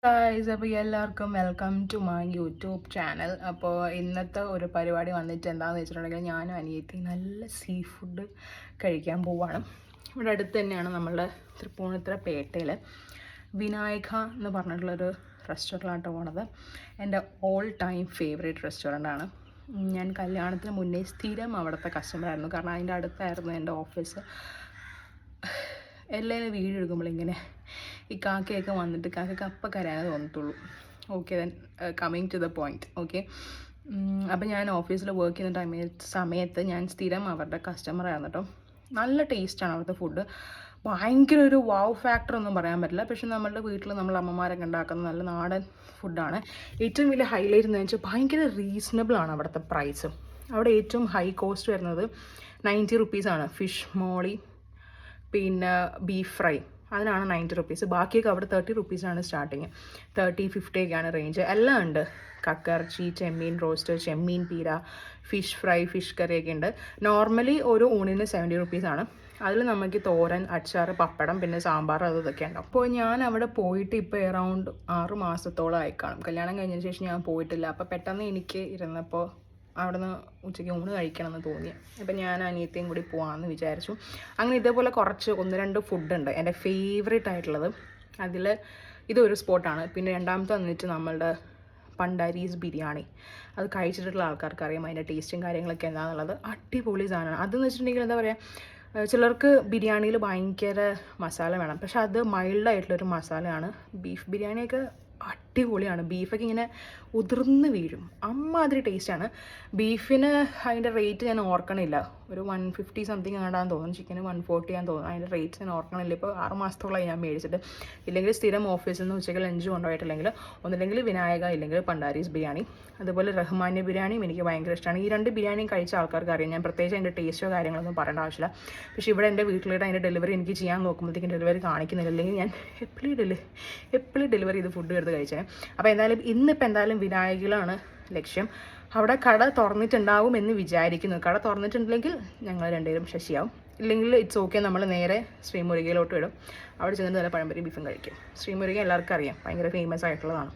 Guys, അപ്പോൾ എല്ലാവർക്കും welcome to my YouTube channel. അപ്പോൾ ഇന്നത്തെ ഒരു പരിപാടി വന്നിട്ട് എന്താണെന്ന് വെച്ചിട്ടുണ്ടെങ്കിൽ ഞാനും അനിയത്തി നല്ല സീ ഫുഡ് കഴിക്കാൻ പോവുകയാണ്. ഇവിടെ അടുത്ത് തന്നെയാണ് നമ്മളുടെ തൃപ്പൂണിത്തുറ പേട്ടയിൽ വിനായക എന്ന് പറഞ്ഞിട്ടുള്ളൊരു റെസ്റ്റോറൻറ്റിലാണ് പോണത്. എൻ്റെ ഓൾ ടൈം ഫേവറേറ്റ് റെസ്റ്റോറൻ്റാണ്. ഞാൻ കല്യാണത്തിന് മുന്നേ സ്ഥിരം അവിടുത്തെ കസ്റ്റമറായിരുന്നു. കാരണം അതിൻ്റെ അടുത്തായിരുന്നു എൻ്റെ ഓഫീസ്. എല്ലാവരും വീഡിയോ എടുക്കുമ്പോൾ ഇങ്ങനെ ഈ കാക്കയൊക്കെ വന്നിട്ട് കാക്കയ്ക്ക് അപ്പം കരയാനേ തോന്നത്തുള്ളൂ. Okay, then coming to the point. Okay, അപ്പം ഞാൻ ഓഫീസിൽ വർക്ക് ചെയ്യുന്ന സമയത്ത് ഞാൻ സ്ഥിരം അവരുടെ കസ്റ്റമറായിരുന്നു കേട്ടോ. നല്ല ടേസ്റ്റാണ് അവിടുത്തെ ഫുഡ്. ഭയങ്കര ഒരു വാവ് ഫാക്ടർ ഒന്നും പറയാൻ പറ്റില്ല. പക്ഷെ നമ്മളുടെ വീട്ടിൽ നമ്മൾ അമ്മമാരൊക്കെ ഉണ്ടാക്കുന്ന നല്ല നാടൻ ഫുഡാണ്. ഏറ്റവും വലിയ ഹൈലൈറ്റ് എന്ന് വെച്ചാൽ ഭയങ്കര റീസണബിൾ ആണ് അവിടുത്തെ പ്രൈസ്. അവിടെ ഏറ്റവും ഹൈ കോസ്റ്റ് വരുന്നത് 90 റുപ്പീസാണ്. ഫിഷ് മോളി പിന്നെ ബീഫ് ഫ്രൈ അതിനാണ് 90 റുപ്പീസ്. ബാക്കിയൊക്കെ അവിടെ 30 റുപ്പീസാണ് സ്റ്റാർട്ടിങ്. 30-50 ഒക്കെയാണ് റേഞ്ച്. എല്ലാം ഉണ്ട്. കക്കയിറച്ചി, ചെമ്മീൻ റോസ്റ്റ്, ചെമ്മീൻ പീര, ഫിഷ് ഫ്രൈ, ഫിഷ് കറിയൊക്കെ ഉണ്ട്. നോർമലി ഒരു ഊണിന് 70 റുപ്പീസാണ്. അതിൽ നമുക്ക് തോരൻ, അച്ചാർ, പപ്പടം, പിന്നെ സാമ്പാർ ഇതൊക്കെ ഉണ്ടാവും. അപ്പോൾ ഞാൻ അവിടെ പോയിട്ട് ഇപ്പോൾ എറൗണ്ട് 6 മാസത്തോളം ആയി കാണും. കല്യാണം കഴിഞ്ഞതിന് ശേഷം ഞാൻ പോയിട്ടില്ല. അപ്പോൾ പെട്ടെന്ന് എനിക്ക് ഇരുന്നപ്പോൾ അവിടെ നിന്ന് ഉച്ചയ്ക്ക് ഊണ് കഴിക്കണമെന്ന് തോന്നി. അപ്പം ഞാൻ അനിയത്തിയും കൂടി പോകാമെന്ന് വിചാരിച്ചു. അങ്ങനെ ഇതേപോലെ കുറച്ച് 1-2 ഫുഡുണ്ട് എൻ്റെ ഫേവറേറ്റ് ആയിട്ടുള്ളത്. അതിൽ ഇതൊരു സ്പോട്ടാണ്. പിന്നെ രണ്ടാമത്തെ വന്നിട്ട് നമ്മളുടെ പണ്ടാരീസ് ബിരിയാണി. അത് കഴിച്ചിട്ടുള്ള ആൾക്കാർക്ക് അറിയാം അതിൻ്റെ ടേസ്റ്റും കാര്യങ്ങളൊക്കെ എന്താണെന്നുള്ളത്. അടിപൊളി സാധനമാണ്. അതെന്ന് വെച്ചിട്ടുണ്ടെങ്കിൽ എന്താ പറയുക, ചിലർക്ക് ബിരിയാണിയിൽ ഭയങ്കര മസാല വേണം. പക്ഷെ അത് മൈൽഡായിട്ടുള്ളൊരു മസാലയാണ്. ബീഫ് ബിരിയാണിയൊക്കെ അടിപൊളിയാണ്. ബീഫൊക്കെ ഇങ്ങനെ ഉതിർന്ന് വീഴും. അമ്മാതിരി ടേസ്റ്റാണ്. ബീഫിന് അതിൻ്റെ റേറ്റ് ഞാൻ ഓർക്കണില്ല. ഒരു 150 സംതിങ് ആണ്ടാന്ന് തോന്നുന്നു. ചിക്കന് 140 ആണെന്ന് തോന്നുന്നു. അതിൻ്റെ റേറ്റ് ഞാൻ ഓർക്കണില്ല. ഇപ്പോൾ 6 മാസത്തോളമായി ഞാൻ മേടിച്ചിട്ട്. ഇല്ലെങ്കിൽ സ്ഥിരം ഓഫീസിൽ നിന്ന് ഉച്ചയ്ക്ക് ലഞ്ച് കൊണ്ടുപോയിട്ടില്ലെങ്കിൽ ഒന്നില്ലെങ്കിൽ വിനായക, ഇല്ലെങ്കിൽ പണ്ടാരീസ് ബിരിയാണി. അതുപോലെ റഹ്മാനി ബിരിയാണിയും എനിക്ക് ഭയങ്കര ഇഷ്ടമാണ്. ഈ 2 ബിരിയാണിയും കഴിച്ച ആൾക്കാർക്ക് അറിയാം. ഞാൻ പ്രത്യേകിച്ച് അതിൻ്റെ ടേസ്റ്റോ കാര്യങ്ങളൊന്നും പറയേണ്ട ആവശ്യമില്ല. പക്ഷേ ഇവിടെ എൻ്റെ വീട്ടിലിട്ട് അതിൻ്റെ ഡെലിവറി എനിക്ക് ചെയ്യാൻ നോക്കുമ്പോഴത്തേക്കും ഡെലിവറി കാണിക്കുന്നില്ല. അല്ലെങ്കിൽ ഞാൻ എപ്പോഴും ഡെലിവറി ചെയ്ത് ഫുഡ് എടുത്ത് കഴിച്ചേ. അപ്പോൾ എന്തായാലും ഇന്നിപ്പോൾ എന്തായാലും വിനായകയിലാണ് ലക്ഷ്യം. അവിടെ കട തുറന്നിട്ടുണ്ടാവും എന്ന് വിചാരിക്കുന്നു. കട തുറന്നിട്ടുണ്ടെങ്കിൽ ഞങ്ങൾ രണ്ടുപേരും ശശിയാവും. ഇല്ലെങ്കിൽ ഇറ്റ്സ് ഓക്കെ, നമ്മൾ നേരെ ശ്രീമുരുകയിലോട്ട് വിടും. അവിടെ ചെന്നിട്ട് നല്ല പഴംപൊരി ബീഫും കഴിക്കും. ശ്രീമുരുക എല്ലാവർക്കും അറിയാം, ഭയങ്കര ഫേമസ് ആയിട്ടുള്ളതാണ്.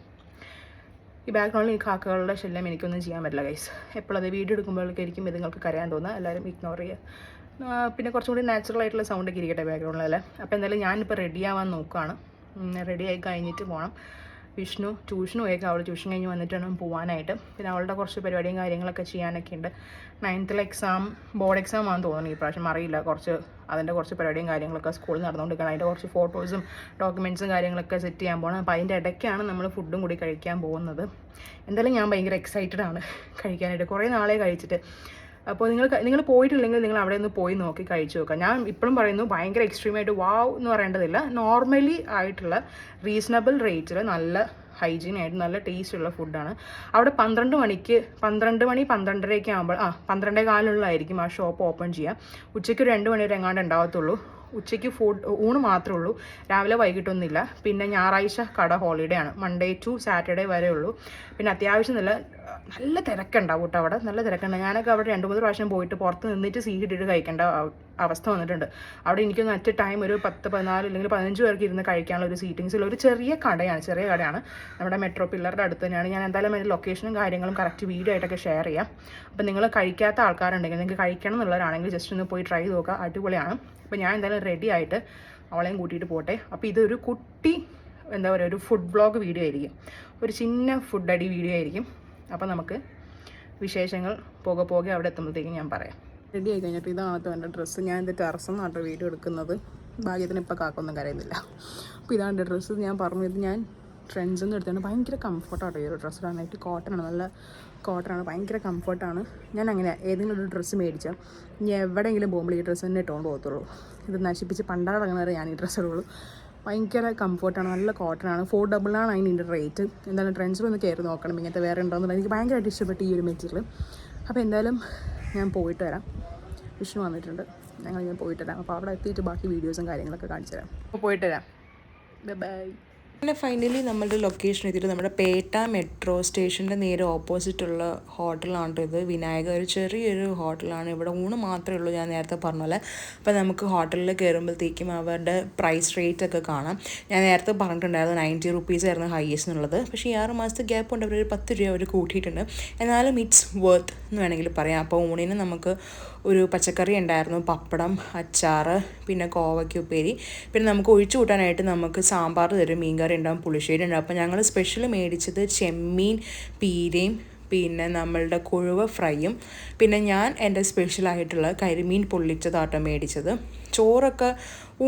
ഈ ബാക്ക്ഗ്രൗണ്ടിൽ ഈ കാക്കകളുടെ ശല്യം എനിക്കൊന്നും ചെയ്യാൻ പറ്റില്ല ഗൈസ്. എപ്പോഴത് വീഡിയോ എടുക്കുമ്പോഴേക്കായിരിക്കും ഇതുങ്ങൾക്ക് കരയാൻ തോന്നുക. എല്ലാവരും ഇഗ്നോർ ചെയ്യുക. പിന്നെ കുറച്ചും കൂടി നാച്ചുറൽ ആയിട്ടുള്ള സൗണ്ടൊക്കെ ഇരിക്കട്ടെ ബാക്ക്ഗ്രൗണ്ടിലല്ലേ. അപ്പോൾ എന്തായാലും ഞാനിപ്പോൾ റെഡി ആവാൻ നോക്കുകയാണ്. റെഡിയായി കഴിഞ്ഞിട്ട് പോകണം. വിഷ്ണു ട്യൂഷന് പോയേക്കാം. അവൾ ട്യൂഷൻ കഴിഞ്ഞ് വന്നിട്ട് വേണം പോകാനായിട്ട്. പിന്നെ അവളുടെ കുറച്ച് പരിപാടിയും കാര്യങ്ങളൊക്കെ ചെയ്യാനൊക്കെ ഉണ്ട്. 9th എക്സാം, ബോർഡ് എക്സാം ആണെന്ന് തോന്നുന്നു ഈ പ്രാവശ്യം. അറിയില്ല. അതിൻ്റെ കുറച്ച് പരിപാടിയും കാര്യങ്ങളൊക്കെ സ്കൂളിൽ നടന്നുകൊണ്ടിരിക്കണം. അതിൻ്റെ കുറച്ച് ഫോട്ടോസും ഡോക്യുമെൻറ്റ്സും കാര്യങ്ങളൊക്കെ സെറ്റ് ചെയ്യാൻ പോകണം. അപ്പോൾ അതിൻ്റെ ഇടയ്ക്കാണ് നമ്മൾ ഫുഡും കൂടി കഴിക്കാൻ പോകുന്നത്. എന്തായാലും ഞാൻ ഭയങ്കര എക്സൈറ്റഡ് ആണ് കഴിക്കാനായിട്ട്. കുറേ നാളെ കഴിച്ചിട്ട്. അപ്പോൾ നിങ്ങൾ പോയിട്ടില്ലെങ്കിൽ നിങ്ങൾ അവിടെ ഒന്ന് പോയി നോക്കി കഴിച്ചു നോക്കുക. ഞാൻ ഇപ്പോഴും പറയുന്നു, ഭയങ്കര എക്സ്ട്രീമായിട്ട് വാവ് എന്ന് പറയേണ്ടതില്ല. നോർമലി ആയിട്ടുള്ള റീസണബിൾ റേറ്റിൽ നല്ല ഹൈജീനായിട്ട് നല്ല ടേസ്റ്റുള്ള ഫുഡാണ്. അവിടെ 12 മണി 12:30 ആകുമ്പോൾ 12:15 ആ ഷോപ്പ് ഓപ്പൺ ചെയ്യുക. ഉച്ചയ്ക്ക് 2 മണി വരെ എങ്ങാണ്ട് ഉണ്ടാകത്തുള്ളൂ. ഉച്ചയ്ക്ക് ഊണ് മാത്രമേ ഉള്ളൂ. രാവിലെ വൈകിട്ടൊന്നുമില്ല. പിന്നെ ഞായറാഴ്ച കട ഹോളിഡേ ആണ്. മൺഡേ ടു സാറ്റർഡേ വരെ ഉള്ളൂ. പിന്നെ അത്യാവശ്യം നല്ല തിരക്കുണ്ടാവും കേട്ടോ. അവിടെ നല്ല തിരക്കുണ്ട്. ഞാനൊക്കെ അവിടെ 2-3 പ്രാവശ്യം പോയിട്ട് പുറത്ത് നിന്നിട്ട് സീറ്റ് ഇട്ടിട്ട് കഴിക്കേണ്ട അവസ്ഥ വന്നിട്ടുണ്ട്. അവിടെ എനിക്കൊന്ന് അറ്റ് ടൈം ഒരു 10-14 അല്ലെങ്കിൽ 15 പേർക്ക് ഇരുന്ന് കഴിക്കാനുള്ള ഒരു സീറ്റിങ്സിൽ ഒരു ചെറിയ കടയാണ്. നമ്മുടെ മെട്രോ പില്ലറുടെ അടുത്ത് തന്നെയാണ്. ഞാൻ എന്തായാലും അതിൻ്റെ ലൊക്കേഷനും കാര്യങ്ങളും കറക്റ്റ് വീഡിയോ ആയിട്ടൊക്കെ ഷെയർ ചെയ്യാം. അപ്പോൾ നിങ്ങൾ കഴിക്കാത്ത ആൾക്കാരുണ്ടെങ്കിൽ, നിങ്ങൾക്ക് കഴിക്കണം എന്നുള്ളവരാണെങ്കിൽ ജസ്റ്റ് ഒന്ന് പോയി ട്രൈ നോക്കുക. അടിപൊളിയാണ്. അപ്പോൾ ഞാൻ എന്തായാലും റെഡി ആയിട്ട് അവളെയും കൂട്ടിയിട്ട് പോട്ടെ. അപ്പോൾ ഇതൊരു കുട്ടി ഒരു ഫുഡ് വ്ളോഗ് വീഡിയോ ആയിരിക്കും. ഒരു ചിന്ന ഫുഡ് അടി വീഡിയോ ആയിരിക്കും. അപ്പോൾ നമുക്ക് വിശേഷങ്ങൾ പോകെ അവിടെ എത്തുമ്പോഴത്തേക്കും ഞാൻ പറയാം. റെഡി ആയി കഴിഞ്ഞിട്ട് ഇതാണ് എൻ്റെ ഡ്രസ്സ്. ഞാൻ എൻ്റെ ടെറസിൽ നിന്നാട്ടോ വീഡിയോ എടുക്കുന്നത്. ഭാഗ്യത്തിന് ഇപ്പോൾ കാക്കൊന്നും കരയുന്നില്ല. അപ്പോൾ ഇതാണ് എൻ്റെ ഡ്രസ്സ്. ഞാൻ പറഞ്ഞത് ഞാൻ ട്രെൻഡ്സിൽ നിന്ന് എടുത്താണ്. ഭയങ്കര കംഫർട്ടാട്ടോ ഈ ഒരു ഡ്രസ്സ് ഇടാനായിട്ട്. കോട്ടനാണ്, നല്ല കോട്ടനാണ്, ഭയങ്കര കംഫർട്ടാണ്. ഞാൻ അങ്ങനെ ഏതെങ്കിലും ഒരു ഡ്രസ്സ് മേടിച്ചാൽ ഇനി എവിടെയെങ്കിലും പോകുമ്പോൾ ഈ ഡ്രസ്സ് തന്നെ ഇട്ടുകൊണ്ട് പോകത്തുള്ളൂ. ഇത് നശിപ്പിച്ച് പണ്ടാടങ്ങുന്നവരെ ഞാൻ ഈ ഡ്രസ്സ് ഇടുള്ളൂ. ഭയങ്കര കംഫർട്ടാണ്, നല്ല കോട്ടനാണ്. 400 ആണ് അതിൻ്റെ റേറ്റ്. എന്തായാലും ട്രെൻഡ്സിലൊന്ന് കയറി നോക്കണം ഇങ്ങനത്തെ വേറെ ഉണ്ടോയെന്നുള്ളത്. എനിക്ക് ഭയങ്കരമായിട്ട് ഇഷ്ടപ്പെട്ടു ഈ ഒരു മെറ്റീരിയൽ. അപ്പോൾ എന്തായാലും ഞാൻ പോയിട്ട് വരാം. വിഷ്ണു വന്നിട്ടുണ്ട്. ഞാൻ പോയിട്ട് വരാം. അപ്പോൾ അവിടെ എത്തിയിട്ട് ബാക്കി വീഡിയോസും കാര്യങ്ങളൊക്കെ കാണിച്ചു തരാം. അപ്പോൾ പോയിട്ട് വരാം. ബൈ. അങ്ങനെ ഫൈനലി നമ്മളുടെ ലൊക്കേഷൻ എത്തിയിട്ട് നമ്മുടെ പേട്ട മെട്രോ സ്റ്റേഷൻ്റെ നേരെ ഓപ്പോസിറ്റുള്ള ഹോട്ടലാണ് ഇത്. വിനായക ഒരു ചെറിയൊരു ഹോട്ടലാണ്. ഇവിടെ ഊണ് മാത്രമേ ഉള്ളൂ, ഞാൻ നേരത്തെ പറഞ്ഞ പോലെ. അപ്പോൾ നമുക്ക് ഹോട്ടലിൽ കയറുമ്പോഴത്തേക്കും അവരുടെ പ്രൈസ് റേറ്റ് ഒക്കെ കാണാം. ഞാൻ നേരത്തെ പറഞ്ഞിട്ടുണ്ടായിരുന്നു 90 റുപ്പീസ് ആയിരുന്നു ഹൈയസ്റ്റ് എന്നുള്ളത്. പക്ഷേ ഈ 6 മാസത്തെ ഗ്യാപ്പ് കൊണ്ട് അവർ 10 രൂപ അവർ കൂട്ടിയിട്ടുണ്ട്. എന്നാലും ഇറ്റ്സ് വർത്ത് എന്ന് വേണമെങ്കിൽ പറയാം. അപ്പോൾ ഊണിന് നമുക്ക് ഒരു പച്ചക്കറി ഉണ്ടായിരുന്നു, പപ്പടം, അച്ചാറ്, പിന്നെ കോവയ്ക്ക് ഉപ്പേരി, പിന്നെ നമുക്ക് ഒഴിച്ചു കൂട്ടാനായിട്ട് നമുക്ക് സാമ്പാർ തരും, മീൻകറി ഉണ്ടാവും, പുളിശ്ശേരി ഉണ്ടാവും. അപ്പോൾ ഞങ്ങൾ സ്പെഷ്യൽ മേടിച്ചത് ചെമ്മീൻ പീരയും പിന്നെ നമ്മളുടെ കൊഴുവ ഫ്രൈയും, പിന്നെ ഞാൻ എൻ്റെ സ്പെഷ്യലായിട്ടുള്ള കരിമീൻ പൊള്ളിച്ചതാട്ടോ മേടിച്ചത്. ചോറൊക്കെ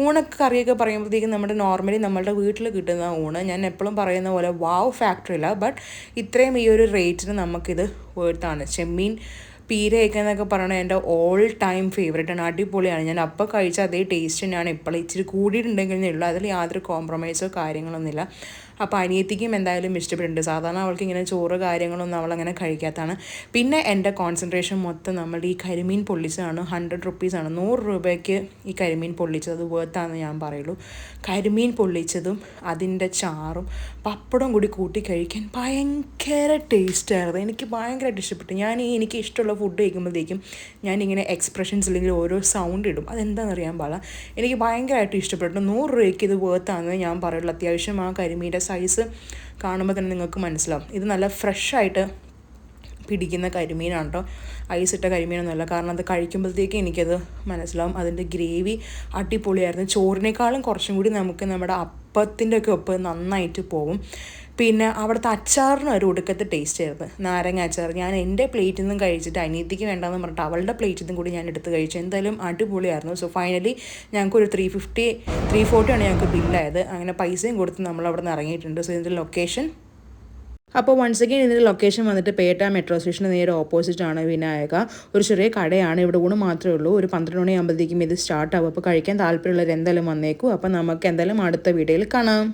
ഊണൊക്കെ കറിയൊക്കെ പറയുമ്പോഴത്തേക്കും നമ്മുടെ നോർമലി നമ്മളുടെ വീട്ടിൽ കിട്ടുന്ന ഊണ്, ഞാൻ എപ്പോഴും പറയുന്ന പോലെ വാവ് ഫാക്ടറി ഇല്ല, ബട്ട് ഇത്രയും ഈ ഒരു റേറ്റിന് നമുക്കിത് വേർത്താണ്. ചെമ്മീൻ പീരയൊക്കെ എന്നൊക്കെ പറയണത് എൻ്റെ ഓൾ ടൈം ഫേവറേറ്റാണ്, അടിപൊളിയാണ്. ഞാൻ അപ്പോൾ കഴിച്ച അതേ ടേസ്റ്റ് തന്നെയാണ് ഇപ്പോൾ. ഇച്ചിരി കൂടിയിട്ടുണ്ടെങ്കിലേ ഉള്ളൂ, അതിൽ യാതൊരു കോംപ്രമൈസോ കാര്യങ്ങളൊന്നുമില്ല. അപ്പോൾ അനിയത്തിക്കും എന്തായാലും ഇഷ്ടപ്പെട്ടിട്ടുണ്ട്. സാധാരണ അവൾക്ക് ഇങ്ങനെ ചോറ് കാര്യങ്ങളൊന്നും അവളങ്ങനെ കഴിക്കാത്തതാണ്. പിന്നെ എൻ്റെ കോൺസെൻട്രേഷൻ മൊത്തം നമ്മളുടെ ഈ കരിമീൻ പൊള്ളിച്ചതാണ്. 100 റുപ്പീസാണ്, 100 രൂപയ്ക്ക് ഈ കരിമീൻ പൊള്ളിച്ചത് അത് വേർത്താണെന്ന് ഞാൻ പറയുള്ളൂ. കരിമീൻ പൊള്ളിച്ചതും അതിൻ്റെ ചാറും പപ്പടം കൂടി കൂട്ടി കഴിക്കാൻ ഭയങ്കര ടേസ്റ്റായിരുന്നു. എനിക്ക് ഭയങ്കരമായിട്ട് ഇഷ്ടപ്പെട്ടു. എനിക്ക് ഇഷ്ടമുള്ള ഫുഡ് കഴിക്കുമ്പോഴത്തേക്കും ഞാനിങ്ങനെ എക്സ്പ്രഷൻസ് അല്ലെങ്കിൽ ഓരോ സൗണ്ട് ഇടും. അതെന്താണെന്ന് അറിയാൻ പാടില്ല, എനിക്ക് ഭയങ്കരമായിട്ട് ഇഷ്ടപ്പെട്ടു. 100 രൂപയ്ക്ക് ഇത് വേർത്താണെന്ന് ഞാൻ പറയുള്ളൂ. അത്യാവശ്യം ആ കരിമീൻ്റെ സൈസ് കാണുമ്പോൾ തന്നെ നിങ്ങൾക്ക് മനസ്സിലാവും. ഇത് നല്ല ഫ്രഷായിട്ട് പിടിക്കുന്ന കരിമീനാണ് കേട്ടോ, ഐസിട്ട കരിമീനൊന്നുമല്ല. കാരണം അത് കഴിക്കുമ്പോഴത്തേക്ക് എനിക്കത് മനസ്സിലാവും. അതിൻ്റെ ഗ്രേവി അടിപൊളിയായിരുന്നു. ചോറിനേക്കാളും കുറച്ചും കൂടി നമുക്ക് നമ്മുടെ അപ്പത്തിൻ്റെ ഒക്കെ ഒപ്പം നന്നായിട്ട് പോകും. പിന്നെ അവിടുത്തെ അച്ചാറിന് ഒരു ഒടുക്കത്തെ ടേസ്റ്റ് ആയിരുന്നു, നാരങ്ങ അച്ചാർ. ഞാൻ എൻ്റെ പ്ലേറ്റിൽ നിന്നും കഴിച്ചിട്ട് അനിയത്തിക്ക് വേണ്ടെന്ന് പറഞ്ഞിട്ട് അവളുടെ പ്ലേറ്റിൽ നിന്നും കൂടി ഞാൻ എടുത്ത് കഴിച്ചു. എന്തായാലും അടിപൊളിയായിരുന്നു. സോ ഫൈനലി ഞങ്ങൾക്കൊരു 340 ആണ് ഞങ്ങൾക്ക് ബില്ലായത്. അങ്ങനെ പൈസയും കൊടുത്ത് നമ്മൾ അവിടെ നിന്ന് ഇറങ്ങിയിട്ടുണ്ട്. സോ ഇതിൻ്റെ ലൊക്കേഷൻ, അപ്പോൾ വൺസ് അഗെയിൻ ഇതിൻ്റെ ലൊക്കേഷൻ വന്നിട്ട് പേട്ട മെട്രോ സ്റ്റേഷന് നേരെ ഓപ്പോസിറ്റാണ് വിനായക. ഒരു ചെറിയ കടയാണ്, ഇവിടെ ഊണ് മാത്രമേ ഉള്ളൂ. ഒരു 12 മണിയാകുമ്പോഴത്തേക്കും ഇത് സ്റ്റാർട്ട് ആവും. അപ്പോൾ കഴിക്കാൻ താല്പര്യമുള്ളവർ എന്തായാലും വന്നേക്കും. അപ്പോൾ നമുക്ക് എന്തായാലും അടുത്ത വീഡിയോയിൽ കാണാം.